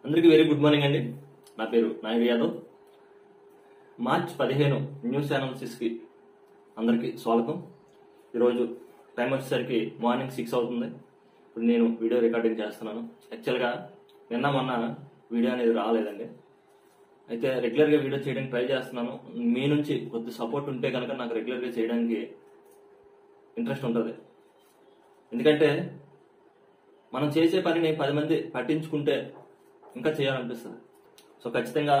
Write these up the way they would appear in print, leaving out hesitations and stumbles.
అందరికీ very good morning అండి. నా పేరు Naidu Yadav. March 15 news analysis కి అందరికీ స్వాగతం. ఈరోజు టైం వచ్చేసరికి మార్నింగ్ 6 అవుతుంది. ఇప్పుడు నేను వీడియో రికార్డింగ్ చేస్తున్నాను. యాక్చువల్గా నిన్న మొన్న వీడియో అనేది రాలేదండి. అయితే రెగ్యులర్గా వీడియో చేయడానికి ట్రై చేస్తున్నాను. మీ నుంచి కొద్ది సపోర్ట్ ఉంటే కనుక నాకు రెగ్యులర్గా చేయడానికి ఇంట్రెస్ట్ ఉంటుంది. ఎందుకంటే మనం చేసే పనిని 10 మంది పట్టించుకుంటే ఇంకా చేయాలనిపిస్తుంది. సో ఖచ్చితంగా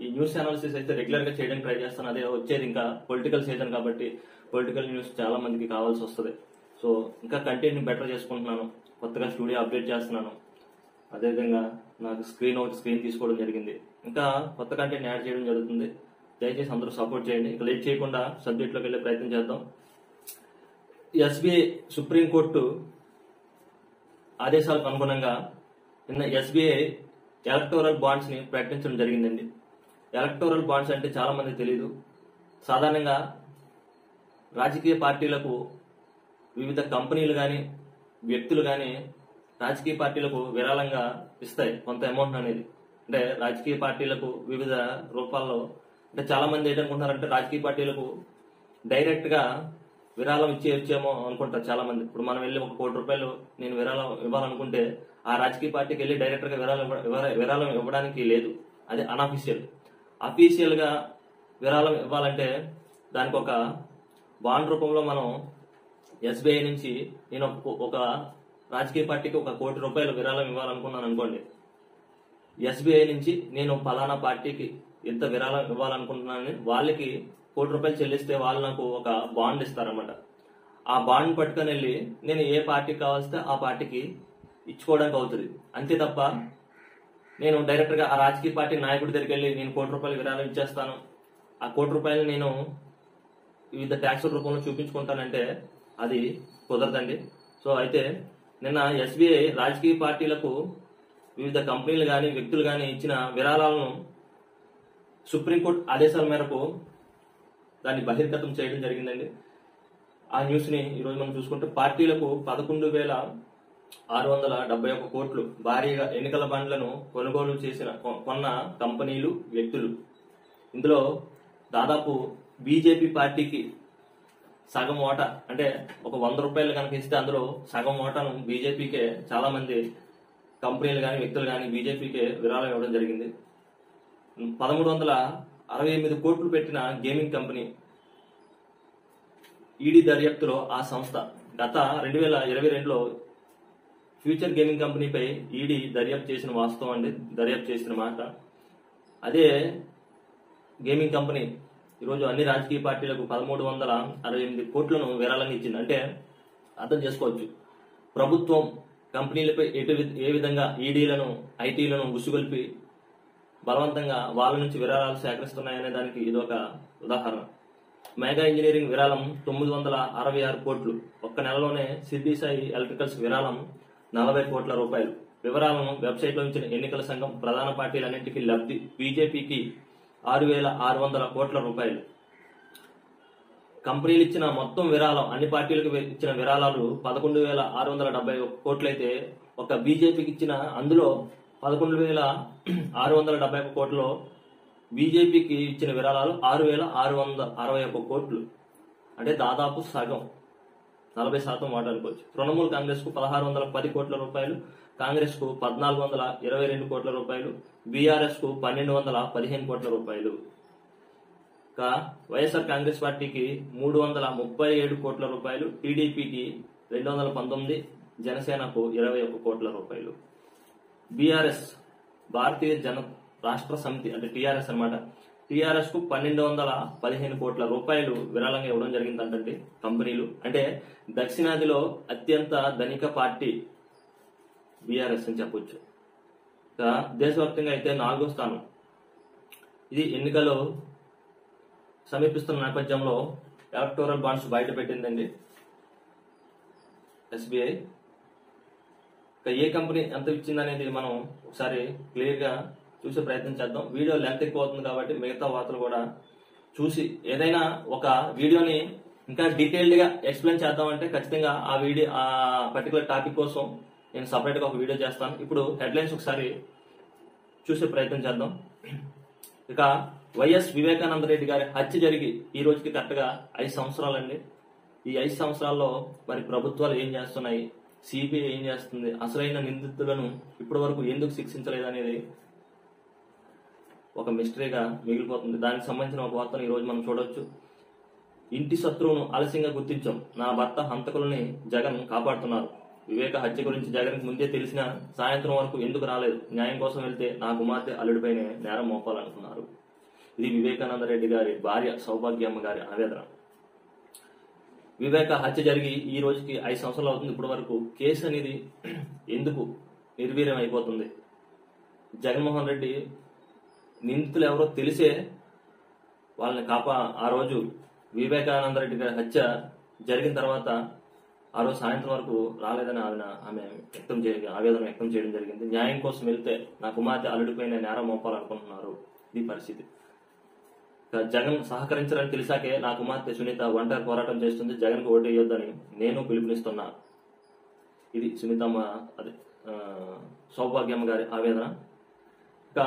ఈ న్యూస్ అనాలిసిస్ అయితే రెగ్యులర్గా చేయడానికి ట్రై చేస్తాను. అదే వచ్చేది ఇంకా పొలిటికల్ సీజన్ కాబట్టి పొలిటికల్ న్యూస్ చాలా మందికి కావాల్సి వస్తుంది. సో ఇంకా కంటెంట్ని బెటర్ చేసుకుంటున్నాను. కొత్తగా స్టూడియో అప్డేట్ చేస్తున్నాను. అదేవిధంగా నాకు స్క్రీన్ తీసుకోవడం జరిగింది. ఇంకా కొత్త కంటెంట్ యాడ్ చేయడం జరుగుతుంది. దయచేసి అందరూ సపోర్ట్ చేయండి. ఇక లేట్ చేయకుండా సబ్జెక్ట్లోకి వెళ్ళే ప్రయత్నం చేద్దాం. ఎస్బీఐ సుప్రీంకోర్టు ఆదేశాలకు అనుగుణంగా నిన్న ఎస్బీఐ ఎలక్టోరల్ బాండ్స్ ని ప్రకటించడం జరిగిందండి. ఎలక్టోరల్ బాండ్స్ అంటే చాలా మందికి తెలియదు. సాధారణంగా రాజకీయ పార్టీలకు వివిధ కంపెనీలు కానీ వ్యక్తులు కానీ రాజకీయ పార్టీలకు విరాళంగా ఇస్తాయి కొంత అమౌంట్ అనేది. అంటే రాజకీయ పార్టీలకు వివిధ రూపాల్లో అంటే చాలా మంది ఏంటనుకుంటున్నారంటే రాజకీయ పార్టీలకు డైరెక్ట్ గా విరాళం ఇచ్చేమో అనుకుంటారు చాలా మంది. ఇప్పుడు మనం వెళ్ళి 1 కోటి రూపాయలు నేను విరాళం ఇవ్వాలనుకుంటే ఆ రాజకీయ పార్టీకి వెళ్ళి డైరెక్ట్ గా విరాళం ఇవ్వడానికి లేదు. అది అన్అఫీషియల్. అఫీషియల్ గా విరాళం ఇవ్వాలంటే దానికి ఒక బాండ్ రూపంలో మనం ఎస్బీఐ నుంచి నేను ఒక రాజకీయ పార్టీకి 1 కోటి రూపాయలు విరాళం ఇవ్వాలనుకున్నాను అనుకోండి. ఎస్బీఐ నుంచి నేను ఫలానా పార్టీకి ఎంత విరాళం ఇవ్వాలనుకుంటున్నానని వాళ్ళకి 1 కోటి రూపాయలు చెల్లిస్తే వాళ్ళు నాకు ఒక బాండ్ ఇస్తారన్నమాట. ఆ బాండ్ పట్టుకొని వెళ్ళి నేను ఏ పార్టీకి కావాల్స్తే ఆ పార్టీకి ఇచ్చుకోవడానికి అవుతుంది. అంతే తప్ప నేను డైరెక్ట్ గా ఆ రాజకీయ పార్టీ నాయకుడి దగ్గరికి వెళ్ళి నేను 1 కోటి రూపాయలు విరాళం ఇచ్చేస్తాను, ఆ 1 కోటి రూపాయలు నేను వివిధ ట్యాక్స్ రూపంలో చూపించుకుంటానంటే అది కుదరదండి. సో అయితే నిన్న ఎస్బీఐ రాజకీయ పార్టీలకు వివిధ కంపెనీలు కానీ వ్యక్తులు కానీ ఇచ్చిన విరాళాలను సుప్రీంకోర్టు ఆదేశాల మేరకు దాన్ని బహిర్గతం చేయడం జరిగిందండి. ఆ న్యూస్ ని ఈరోజు మనం చూసుకుంటే పార్టీలకు 11,671 కోట్లు భారీగా ఎన్నికల బాండ్లను కొనుగోలు కొన్న కంపెనీలు వ్యక్తులు. ఇందులో దాదాపు బీజేపీ పార్టీకి సగం ఓటా అంటే ఒక 100 రూపాయలు కనుక ఇస్తే అందులో సగం ఓటాను బీజేపీకే చాలా మంది కంపెనీలు కానీ వ్యక్తులు కానీ బీజేపీకే విరాళం ఇవ్వడం జరిగింది. 1368 కోట్లు పెట్టిన గేమింగ్ కంపెనీ ఈడీ దర్యాప్తులో ఆ సంస్థ గత 2022లో ఫ్యూచర్ గేమింగ్ కంపెనీపై ఈడీ దర్యాప్తు చేసిన వాస్తవం అండి, దర్యాప్తు చేసిన మాట. అదే గేమింగ్ కంపెనీ ఈరోజు అన్ని రాజకీయ పార్టీలకు 1368 కోట్లను విరాళంగా ఇచ్చింది. అంటే అర్థం చేసుకోవచ్చు ప్రభుత్వం కంపెనీలపై ఏ విధంగా ఈడీలను ఐటీలను ఉసుగొల్పి బలవంతంగా వాళ్ళ నుంచి విరాళాలు సేకరిస్తున్నాయనే దానికి ఇదొక ఉదాహరణ. మెగా ఇంజనీరింగ్ విరాళం 966 కోట్లు. ఒక్క నెలలోనే సిద్ధి సాయి ఎలక్ట్రికల్స్ విరాళం 40 కోట్ల రూపాయలు. వివరాలను వెబ్సైట్ లో ఇచ్చిన ఎన్నికల సంఘం ప్రధాన పార్టీలన్నింటికీ లబ్ధి బీజేపీకి 6,600 కోట్ల రూపాయలు. కంపెనీలు ఇచ్చిన మొత్తం విరాళం అన్ని పార్టీలకు ఇచ్చిన విరాళాలు 11,671 కోట్లయితే ఒక బీజేపీకి ఇచ్చిన అందులో 11,671 కోట్లలో బీజేపీకి ఇచ్చిన విరాళాలు 6,661 కోట్లు. అంటే దాదాపు సగం 40% మాట అనుకోవచ్చు. తృణమూల్ కాంగ్రెస్ కు 1,610 కోట్ల రూపాయలు, కాంగ్రెస్ కు 1,422 కోట్ల రూపాయలు, బీఆర్ఎస్ కు 1,215 కోట్ల రూపాయలు. వైఎస్ఆర్ కాంగ్రెస్ పార్టీకి 337 కోట్ల రూపాయలు, టీడీపీకి 219, జనసేనకు 21 కోట్ల రూపాయలు. బీఆర్ఎస్ భారతీయ జన రాష్ట్ర సమితి అంటే టీఆర్ఎస్ అనమాట. టీఆర్ఎస్ కు 1,215 కోట్ల రూపాయలు విరాళంగా ఇవ్వడం జరిగిందంటే కంపెనీలు. అంటే దక్షిణాదిలో అత్యంత ధనిక పార్టీ బీఆర్ఎస్ అని చెప్పొచ్చు. దేశవ్యాప్తంగా అయితే 4వ స్థానం. ఇది ఎన్నికలు సమీపిస్తున్న నేపథ్యంలో ఎలక్టోరల్ బాండ్స్ బయట పెట్టిందండి ఎస్బీఐ. ఏ కంపెనీ ఎంత ఇచ్చిందనేది మనం ఒకసారి క్లియర్ గా చూసే ప్రయత్నం చేద్దాం. వీడియో లెంత్ ఎక్కువ అవుతుంది కాబట్టి మిగతా వార్తలు కూడా చూసి ఏదైనా ఒక వీడియోని ఇంకా డీటెయిల్డ్ గా ఎక్స్ప్లెయిన్ చేద్దామంటే ఖచ్చితంగా ఆ వీడియో ఆ పర్టికులర్ టాపిక్ కోసం నేను సపరేట్ గా ఒక వీడియో చేస్తాను. ఇప్పుడు హెడ్లైన్స్ ఒకసారి చూసే ప్రయత్నం చేద్దాం. ఇక వైఎస్ వివేకానంద రెడ్డి గారి హత్య జరిగి ఈ రోజుకి కరెక్ట్గా 5 సంవత్సరాలండి. ఈ 5 సంవత్సరాల్లో మరి ప్రభుత్వాలు ఏం చేస్తున్నాయి, సిబిఐ ఏం చేస్తుంది, అసలైన నిందితులను ఇప్పటి వరకు ఎందుకు శిక్షించలేదు అనేది ఒక మిస్టరీగా మిగిలిపోతుంది. దానికి సంబంధించిన ఒక వార్తను ఈ రోజు మనం చూడొచ్చు. ఇంటి శత్రువును ఆలస్యంగా గుర్తించాం, నా భర్త హంతకులని జగన్ కాపాడుతున్నారు. వివేక హత్య గురించి జగన్ ముందే తెలిసినా సాయంత్రం వరకు ఎందుకు రాలేదు, న్యాయం కోసం వెళ్తే నా కుమార్తె అల్లుడిపైనే నేరం మోపాలనుకున్నారు. ఇది వివేకానంద రెడ్డి గారి భార్య సౌభాగ్యమ్మ గారి ఆవేదన. వివేక హత్య జరిగి ఈ రోజుకి 5 సంవత్సరాలు అవుతుంది. ఇప్పటి వరకు కేసు అనేది ఎందుకు నిర్వీర్యం అయిపోతుంది? జగన్మోహన్ రెడ్డి నిందితులు ఎవరో తెలిసే వాళ్ళని ఆ రోజు వివేకానంద రెడ్డి గారి హత్య జరిగిన తర్వాత ఆ రోజు సాయంత్రం వరకు రాలేదని ఆమె ఆవేదన వ్యక్తం చేయడం జరిగింది. న్యాయం కోసం వెళ్తే నా కుమార్తె అల్లుడిపైన నేరం మోపాలనుకుంటున్నారు. ఇది పరిస్థితి. జగన్ సహకరించాలని తెలిసాకే నా కుమార్తె సునీత ఒంటరి పోరాటం చేస్తుంది, జగన్కు ఓటు వేయొద్దని నేను పిలుపునిస్తున్నా. ఇది సునీతమ్మ సౌభాగ్యమ్మ గారి ఆవేదన. ఇక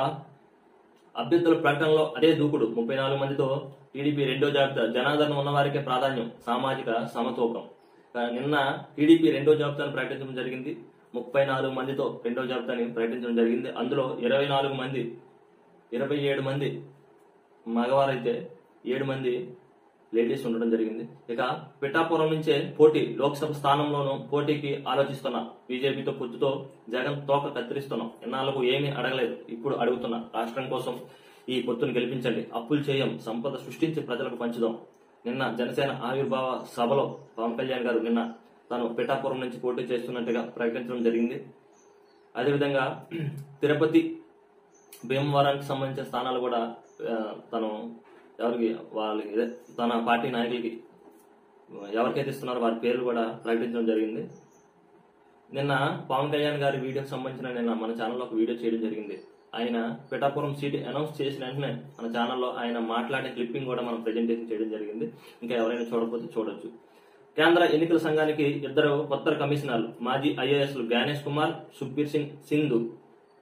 అభ్యర్థుల ప్రకటనలో అదే దూకుడు. 34 మందితో టీడీపీ రెండో జాబితా, జనాదరణ ఉన్న వారికే ప్రాధాన్యం, సామాజిక సమతూకం. నిన్న టీడీపీ రెండో జాబితాను ప్రకటించడం జరిగింది. 34 మందితో రెండో జాబితాని ప్రకటించడం జరిగింది. అందులో 27 మంది మగవారైతే 7 మంది లేడీస్ ఉండడం జరిగింది. ఇక పిఠాపురం నుంచే పోటీ, లోక్సభ స్థానంలోనూ పోటీకి ఆలోచిస్తున్నా, బీజేపీతో పొత్తుతో జగన్ తోక కత్తిరిస్తున్నాం, ఎన్నాళ్లకు ఏమీ అడగలేదు, ఇప్పుడు అడుగుతున్నా, రాష్ట్రం కోసం ఈ పొత్తును గెలిపించండి, అప్పులు చేయం, సంపద సృష్టించి ప్రజలకు పంచుదాం. నిన్న జనసేన ఆవిర్భావ సభలో పవన్ కళ్యాణ్ గారు నిన్న తాను పిఠాపురం నుంచి పోటీ చేస్తున్నట్టుగా ప్రకటించడం జరిగింది. అదేవిధంగా తిరుపతి, భీమవరానికి సంబంధించిన స్థానాలు కూడా తను తన పార్టీ నాయకులకి ఎవరికైతే ఇస్తున్నారో వారి పేర్లు కూడా ప్రకటించడం జరిగింది. నిన్న పవన్ కళ్యాణ్ గారి వీడియోకి సంబంధించిన నిన్న మన ఛానల్లో ఒక వీడియో చేయడం జరిగింది. ఆయన పిఠాపురం సీట్ అనౌన్స్ చేసిన వెంటనే మన ఛానల్లో ఆయన మాట్లాడిన క్లిప్పింగ్ కూడా మనం ప్రెజెంటేషన్ చేయడం జరిగింది. ఇంకా ఎవరైనా చూడకపోతే చూడొచ్చు. కేంద్ర ఎన్నికల సంఘానికి 2 కొత్త కమిషనర్లు, మాజీ ఐఏఎస్లు జ్ఞానేష్ కుమార్,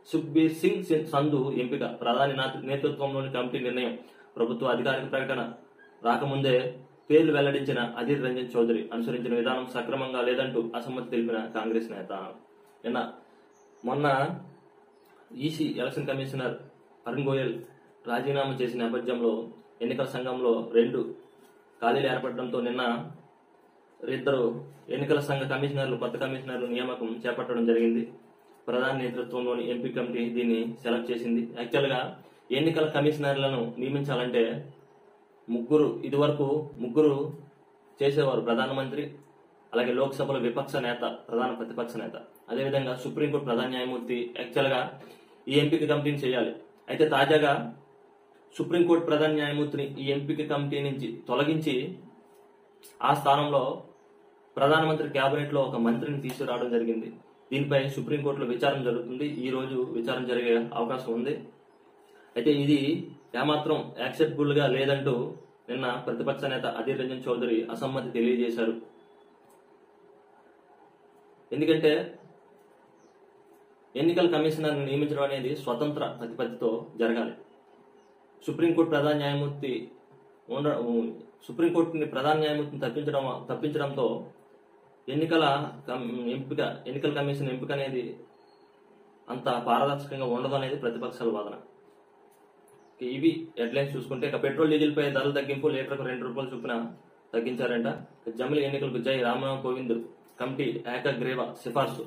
సుఖ్బీర్ సింగ్ సంధు ఎంపిక, ప్రధాని నేతృత్వంలోని కమిటీ నిర్ణయం. ప్రభుత్వ అధికారిక ప్రకటన రాకముందే పేర్లు వెల్లడించిన అధీర్ రంజన్ చౌదరి అనుసరించిన విధానం సక్రమంగా లేదంటూ అసమ్మతి తెలిపిన కాంగ్రెస్ నేత. మొన్న EC election commissioner Arun Goyal రాజీనామా చేసిన నేపథ్యంలో ఎన్నికల సంఘంలో 2 ఖాళీలు ఏర్పడడంతో నిన్న 2 ఎన్నికల సంఘ కమిషనర్లు, కొత్త కమిషనర్లు నియామకం చేపట్టడం జరిగింది. ప్రధాని నేతృత్వంలోని ఎంపీ కమిటీ దీన్ని సెలెక్ట్ చేసింది. యాక్చువల్గా ఎన్నికల కమిషనర్లను నియమించాలంటే ఇదివరకు ముగ్గురు చేసేవారు, ప్రధానమంత్రి, అలాగే లోక్సభలో విపక్ష నేత, ప్రధాన ప్రతిపక్ష నేత, అదేవిధంగా సుప్రీంకోర్టు ప్రధాన న్యాయమూర్తి. యాక్చువల్గా ఈ ఎంపిక కమిటీని చేయాలి. అయితే తాజాగా సుప్రీంకోర్టు ప్రధాన న్యాయమూర్తిని ఈ ఎంపిక కమిటీ నుంచి తొలగించి ఆ స్థానంలో ప్రధానమంత్రి కేబినెట్ లో ఒక మంత్రిని తీసుకురావడం జరిగింది. దీనిపై సుప్రీంకోర్టులో విచారణ జరుగుతుంది. ఈ రోజు విచారణ జరిగే అవకాశం ఉంది. అయితే ఇది ఏమాత్రం యాక్సెప్టబుల్ గా లేదంటూ నిన్న ప్రతిపక్ష నేత అధీర్ రంజన్ చౌదరి అసమ్మతి తెలియజేశారు. ఎందుకంటే ఎన్నికల కమిషనర్ నియమించడం అనేది స్వతంత్ర ప్రతిపత్తితో జరగాలి. సుప్రీంకోర్టు ప్రధాన న్యాయమూర్తిని తప్పించడంతో ఎన్నికల కమిషన్ ఎంపిక అనేది అంత పారదర్శకంగా ఉండదు అనేది ప్రతిపక్షాల వాదన. ఇవి హెడ్లైన్స్ చూసుకుంటే, ఇక పెట్రోల్ డీజిల్ పై ధరల తగ్గింపు, లీటర్కు ₹2 చొప్పున తగ్గించారంట. జమిలి ఎన్నికలకు జై, రామ్నాథ్ కోవింద్ కమిటీ ఏకగ్రీవ సిఫార్సు.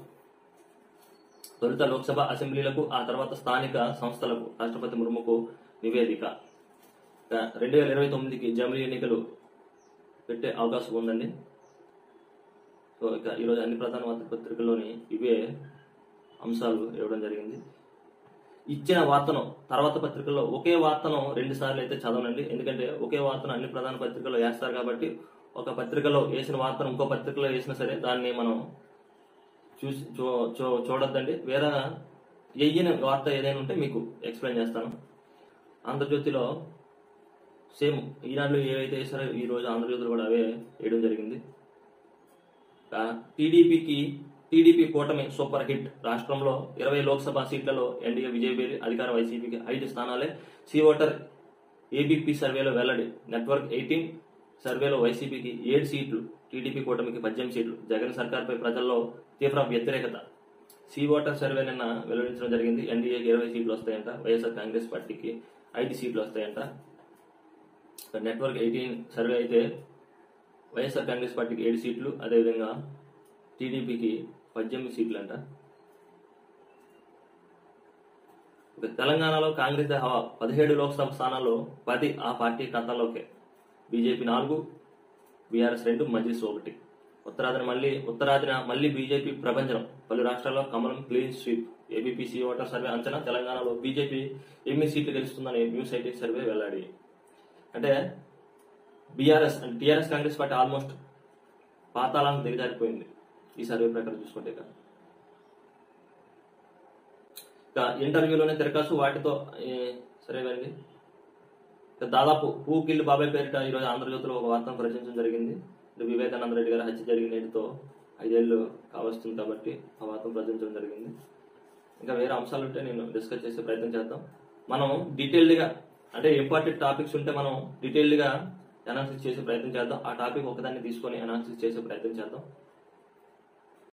తొలుత లోక్సభ, అసెంబ్లీలకు, ఆ తర్వాత స్థానిక సంస్థలకు రాష్ట్రపతి ముర్ముకు నివేదిక. 2029కి జమిలి ఎన్నికలు పెట్టే అవకాశం ఉందండి. సో ఇక ఈరోజు అన్ని ప్రధాన వార్తాపత్రికల్లోని ఇవే అంశాలు ఇవ్వడం జరిగింది. ఇచ్చిన వార్తను తర్వాత పత్రికల్లో ఒకే వార్తను 2 సార్లు అయితే చదవనండి. ఎందుకంటే ఒకే వార్తను అన్ని ప్రధాన పత్రికల్లో వేస్తారు కాబట్టి ఒక పత్రికలో వేసిన వార్తను ఇంకో పత్రికలో వేసినా సరే దాన్ని మనం చూసి చూడొద్దండి. వేరే వేయని వార్త ఏదైనా ఉంటే మీకు ఎక్స్ప్లెయిన్ చేస్తాను. ఆంధ్రజ్యోతిలో సేమ్ ఈనాడు ఏవైతే వేసారో ఈ రోజు ఆంధ్రజ్యోతిలో కూడా అవే వేయడం జరిగింది. టీడీపీకి టీడీపీ కూటమి సూపర్ హిట్. రాష్ట్రంలో 20 లోక్సభ సీట్లలో ఎన్డీఏ విజయభేరి. అధికార వైసీపీకి 5 స్థానాలే. సి ఓటర్ ఏబీపీ సర్వేలో వెల్లడి. నెట్వర్క్ 18 సర్వేలో వైసీపీకి 7 సీట్లు, టీడీపీ కూటమికి 18 సీట్లు. జగన్ సర్కార్పై ప్రజల్లో తీవ్ర వ్యతిరేకత. సి ఓటర్ సర్వే నిన్న వెల్లడించడం జరిగింది. ఎన్డీఏకి 20 సీట్లు వస్తాయంట, వైఎస్ఆర్ కాంగ్రెస్ పార్టీకి 5 సీట్లు వస్తాయంట. నెట్వర్క్ 18 సర్వే అయితే వైఎస్ఆర్ కాంగ్రెస్ పార్టీకి 7 సీట్లు, అదేవిధంగా టీడీపీకి 18 సీట్లు అంట. తెలంగాణలో కాంగ్రెస్ హవా. 17 లోక్సభ స్థానాల్లో 10 ఆ పార్టీ ఖాతాలోకే. BJP 4, BRS 2, Majlis 1. ఉత్తరాదిన మళ్లీ బీజేపీ ప్రభంజనం. పలు రాష్ట్రాల్లో కమలం clean sweep. ABP voter survey అంచనా. తెలంగాణలో బీజేపీ 8 సీట్లు గెలుస్తుందని న్యూస్ 18 సర్వే వెల్లడి. అంటే బీఆర్ఎస్ అంటే టీఆర్ఎస్ కాంగ్రెస్ పార్టీ ఆల్మోస్ట్ పాతాళానికి దిగజారిపోయింది ఈ సర్వే ప్రకారం చూసుకుంటే. ఇంటర్వ్యూలోనే తిరకాసు వాటితో సరేనండి. దాదాపు పూకిల్లు బాబాయ్ పేరిట ఈరోజు ఆంధ్రజ్యోతిలో ఒక వార్తను ప్రచురించడం జరిగింది. వివేకానంద రెడ్డి గారి హత్య జరిగిన నేటితో 5 ఏళ్లు కావస్తుంది కాబట్టి ఆ వార్తను ప్రచురించడం జరిగింది. ఇంకా వేరే అంశాలు ఉంటే నేను డిస్కస్ చేసే ప్రయత్నం చేద్దాం. మనం డీటెయిల్డ్గా అంటే ఇంపార్టెంట్ టాపిక్స్ ఉంటే మనం డీటెయిల్డ్గా అనాలిసిస్ చేసే ప్రయత్నం చేద్దాం. ఆ టాపిక్ ఒకదాన్ని తీసుకొని అనాలిసిస్ చేసే ప్రయత్నం చేద్దాం.